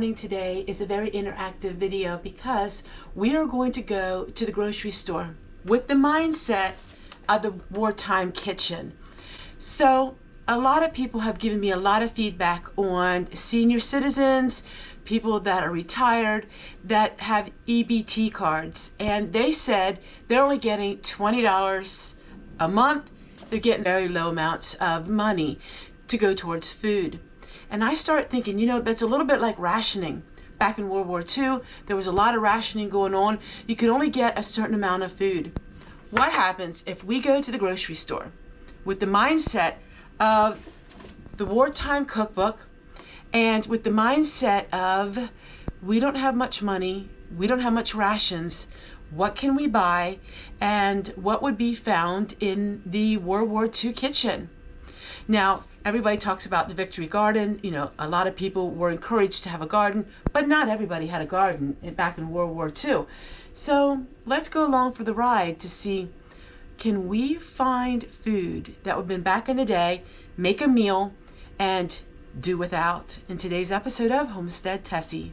morning today is a very interactive video because we are going to go to the grocery store with the mindset of the wartime kitchen. So a lot of people have given me a lot of feedback on senior citizens, people that are retired, that have EBT cards, and they said they're only getting $20 a month. They're getting very low amounts of money to go towards food. And I start thinking, you know, that's a little bit like rationing. Back in World War II, there was a lot of rationing going on. You could only get a certain amount of food. What happens if we go to the grocery store with the mindset of the wartime cookbook and with the mindset of we don't have much money, we don't have much rations, what can we buy, and what would be found in the World War II kitchen? Now, everybody talks about the Victory Garden. You know, a lot of people were encouraged to have a garden, but not everybody had a garden back in World War II. So let's go along for the ride to see, can we find food that would have been back in the day, make a meal, and do without in today's episode of Homestead Tessie.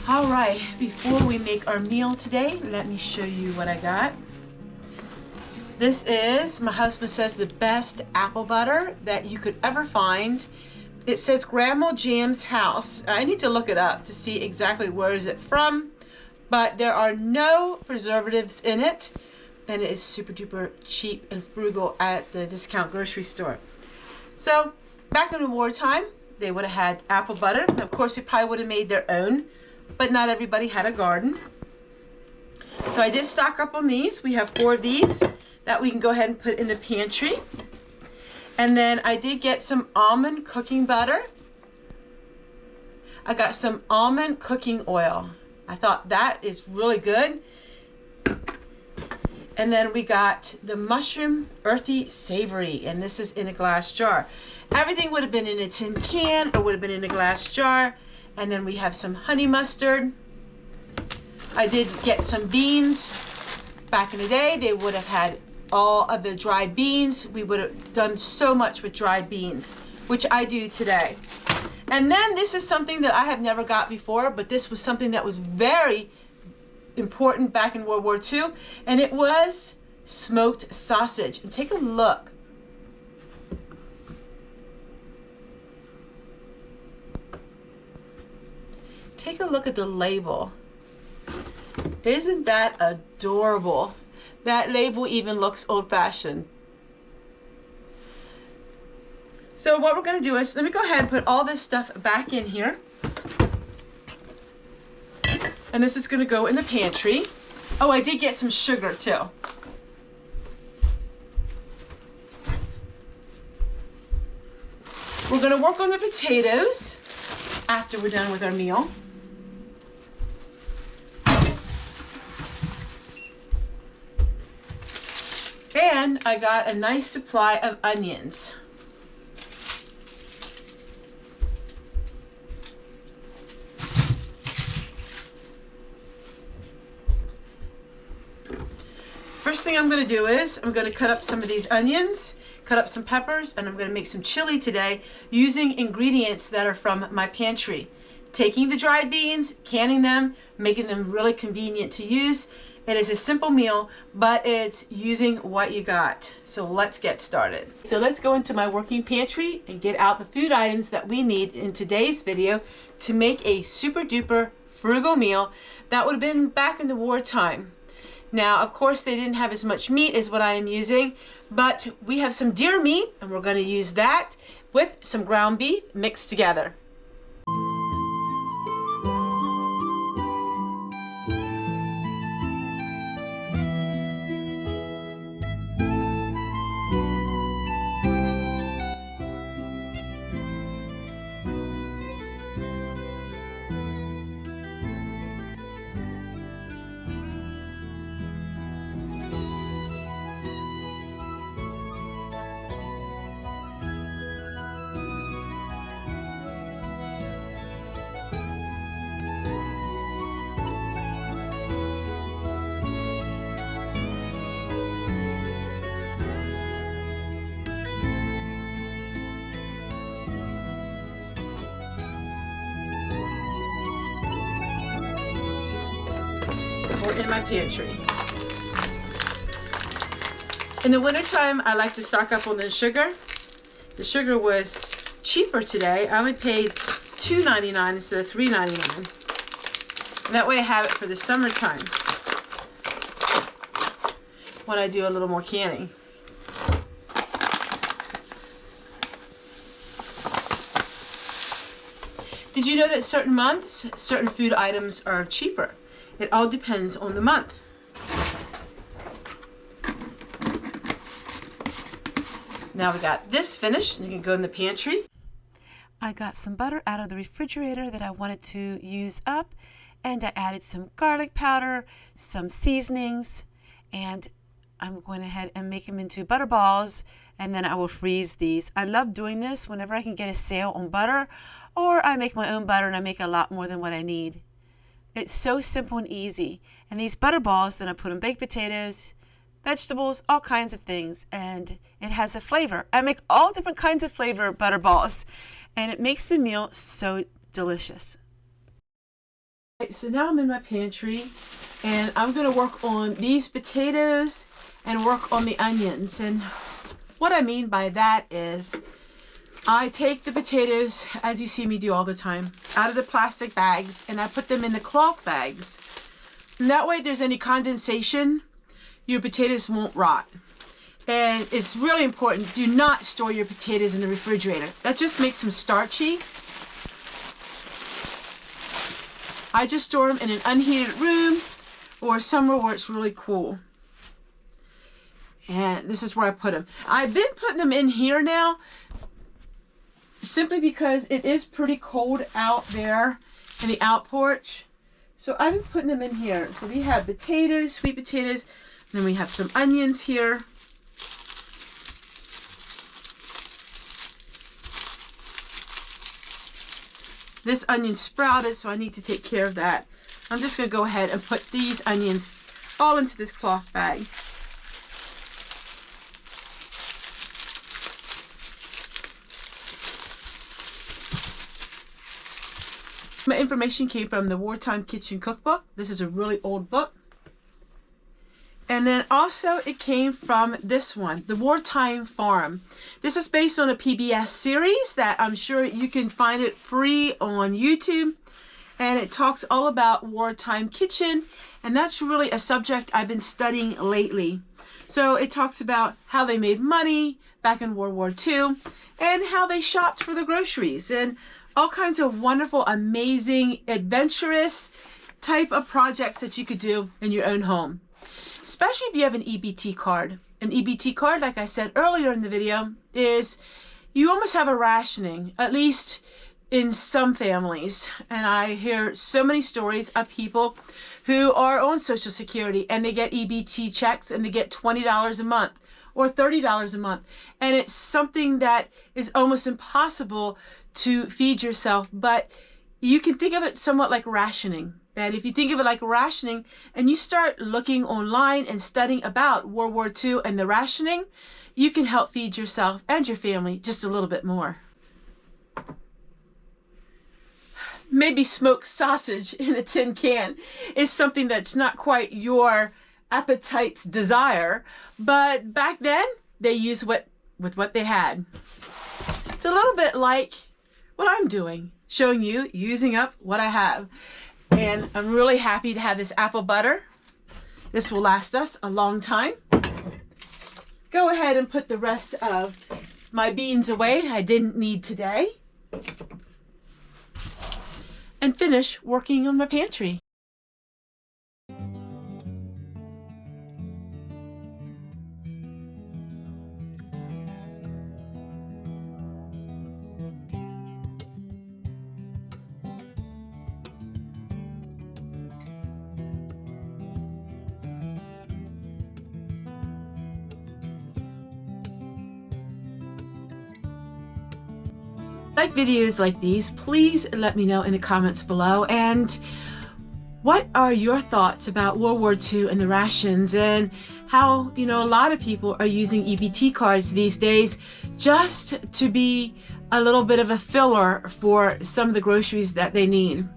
All right, before we make our meal today, let me show you what I got. This is, my husband says, the best apple butter that you could ever find. It says Grandma Jam's House. I need to look it up to see exactly where is it from, but there are no preservatives in it, and it is super duper cheap and frugal at the discount grocery store. So back in the wartime, they would have had apple butter. Of course, they probably would have made their own, but not everybody had a garden. So I did stock up on these. We have 4 of these that we can go ahead and put in the pantry. And then I did get some almond cooking butter. I got some almond cooking oil. I thought that is really good. And then we got the mushroom earthy savory, and this is in a glass jar. Everything would have been in a tin can or would have been in a glass jar. And then we have some honey mustard. I did get some beans. Back in the day, they would have had all of the dried beans. We would have done so much with dried beans, which I do today. And then this is something that I have never got before, but this was something that was very important back in World War II, and it was smoked sausage. And take a look. Take a look at the label. Isn't that adorable? That label even looks old-fashioned. So what we're going to do is, let me go ahead and put all this stuff back in here. And this is going to go in the pantry. Oh, I did get some sugar too. We're going to work on the potatoes after we're done with our meal. And I got a nice supply of onions. First thing I'm going to do is I'm going to cut up some of these onions, cut up some peppers, and I'm going to make some chili today using ingredients that are from my pantry. Taking the dried beans, canning them, making them really convenient to use. It is a simple meal, but it's using what you got. So let's get started. So let's go into my working pantry and get out the food items that we need in today's video to make a super duper frugal meal that would have been back in the wartime. Now, of course, they didn't have as much meat as what I am using, but we have some deer meat, and we're going to use that with some ground beef mixed together. Or in my pantry. In the wintertime, I like to stock up on the sugar. The sugar was cheaper today. I only paid $2.99 instead of $3.99. That way I have it for the summertime when I do a little more canning. Did you know that certain months, certain food items are cheaper? It all depends on the month. Now we got this finished, and you can go in the pantry. I got some butter out of the refrigerator that I wanted to use up, and I added some garlic powder, some seasonings, and I'm going ahead and make them into butter balls, and then I will freeze these. I love doing this whenever I can get a sale on butter, or I make my own butter and I make a lot more than what I need. It's so simple and easy. And these butter balls, then I put in baked potatoes, vegetables, all kinds of things, and it has a flavor. I make all different kinds of flavor butter balls, and it makes the meal so delicious. Okay, so now I'm in my pantry, and I'm going to work on these potatoes and work on the onions. And what I mean by that is I take the potatoes, as you see me do all the time, out of the plastic bags, and I put them in the cloth bags. And that way, if there's any condensation, your potatoes won't rot. And it's really important, do not store your potatoes in the refrigerator. That just makes them starchy. I just store them in an unheated room or somewhere where it's really cool. And this is where I put them. I've been putting them in here now, simply because it is pretty cold out there in the out porch. So I've been putting them in here. So we have potatoes, sweet potatoes, and then we have some onions here. This onion sprouted, so I need to take care of that. I'm just going to go ahead and put these onions all into this cloth bag. My information came from the Wartime Kitchen Cookbook. This is a really old book. And then also it came from this one, the Wartime Farm. This is based on a PBS series that I'm sure you can find it free on YouTube. And it talks all about wartime kitchen. And that's really a subject I've been studying lately. So it talks about how they made money back in World War II and how they shopped for the groceries and all kinds of wonderful, amazing, adventurous type of projects that you could do in your own home. Especially if you have an EBT card. An EBT card, like I said earlier in the video, is you almost have a rationing, at least in some families. And I hear so many stories of people who are on Social Security and they get EBT checks and they get $20 a month or $30 a month. And it's something that is almost impossible to feed yourself, but you can think of it somewhat like rationing. That if you think of it like rationing and you start looking online and studying about World War II and the rationing, you can help feed yourself and your family just a little bit more. Maybe smoked sausage in a tin can is something that's not quite your appetite's desire, but back then they used with what they had. It's a little bit like what I'm doing, showing you using up what I have. And I'm really happy to have this apple butter. This will last us a long time. Go ahead and put the rest of my beans away I didn't need today. And finish working on my pantry. Like videos like these, please let me know in the comments below. And what are your thoughts about World War II and the rations, and how, you know, a lot of people are using EBT cards these days just to be a little bit of a filler for some of the groceries that they need.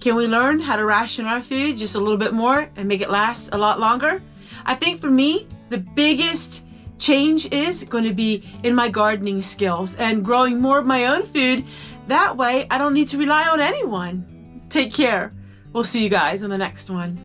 Can we learn how to ration our food just a little bit more and make it last a lot longer? I think for me, the biggest change is going to be in my gardening skills and growing more of my own food. That way I don't need to rely on anyone. Take care. We'll see you guys on the next one.